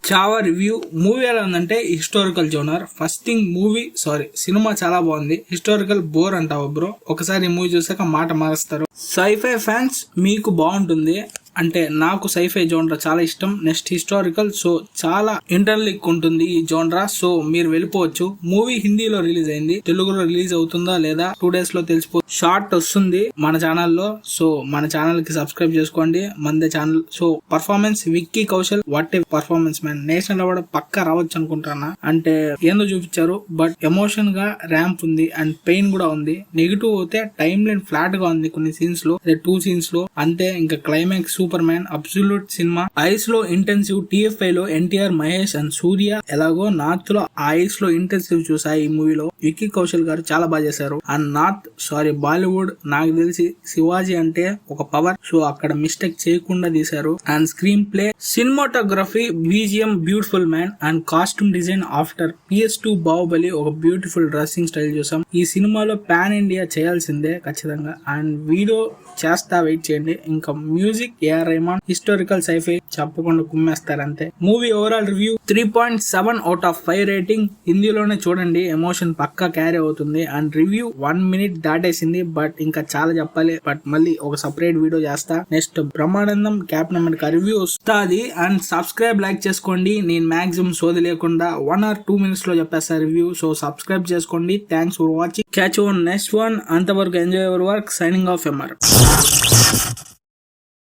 Chhaava review. Movie ఎలా ఉందంటే historical genre. First thing cinema చాలా బాగుంది. హిస్టారికల్ బోర్ అంటావు బ్రో, ఒకసారి ఈ మూవీ చూసాక మాట మారుస్తారు. సైఫై ఫ్యాన్స్ మీకు బాగుంటుంది, అంటే నాకు సైఫై జోనరా చాలా ఇష్టం. నెక్స్ట్ హిస్టారికల్, సో చాలా ఇంటర్లిక్ ఉంటుంది ఈ జోనరా, సో మీరు వెళ్ళిపోవచ్చు. మూవీ హిందీలో రిలీజ్ అయింది, తెలుగులో రిలీజ్ అవుతుందా లేదా 2 days లో తెలిసిపో. షార్ట్ వస్తుంది మన ఛానల్లో, సో మన ఛానల్ కి సబ్స్క్రైబ్ చేసుకోండి, మనదే channel. So performance Vicky Kaushal, what a performance man. National award పక్కా రావచ్చు అనుకుంటున్నా, అంటే ఏందో చూపించారు, బట్ ఎమోషన్ గా ర్యాంప్ ఉంది అండ్ పెయిన్ కూడా ఉంది. నెగిటివ్ అయితే టైం లైన్ ఫ్లాట్ గా ఉంది కొన్ని సీన్స్ లో, 2 scenes లో అంతే. ఇంకా climax super man, absolute cinema. Ice లో ఇంటెన్సివ్, TFI లో ఎన్టీఆర్, మహేష్ అండ్ సూర్య. ఎలాగో నార్త్ లో ఐస్ లో ఇంటెన్సివ్ చూసా ఈ మూవీలో. విక్కీ కౌశల్ గారు చాలా బాగా చేశారు. అండ్ బాలీవుడ్ నాకు తెలిసి శివాజీ అంటే ఒక పవర్, సో అక్కడ మిస్టేక్ చేయకుండా తీశారు. And screen play, cinematography, BGM beautiful man. And costume design after PS2 Baahubali ఒక బ్యూటిఫుల్ డ్రెస్సింగ్ స్టైల్ చూసాం. ఈ సినిమాలో పాన్ ఇండియా చేయాల్సిందే ఖచ్చితంగా, అండ్ వీడియో చేస్తా, వెయిట్ చేయండి. ఇంకా music AR Rahman, historical sci-fi చెప్పకుండా కుమ్మేస్తారంతే. Movie overall review 3.7 out of 5 rating. హిందీలోనే చూడండి, ఎమోషన్ పక్కా క్యారీ అవుతుంది. అండ్ రివ్యూ 1 minute దాటేసింది, బట్ ఇంకా చాలా చెప్పాలి, బట్ మళ్ళీ ఒక సపరేట్ వీడియో చేస్తా. Next Brahmanandam captain America review వస్తుంది. అండ్ సబ్స్క్రైబ్, లైక్ చేసుకోండి. నేను మాక్సిమం సోది లేకుండా 1 or 2 minutes లో చెప్పేస్తా రివ్యూ, సో సబ్స్క్రైబ్ చేసుకోండి. Thanks for watching. Catch on next one. అంతవరకు enjoy your work. Signing off MR.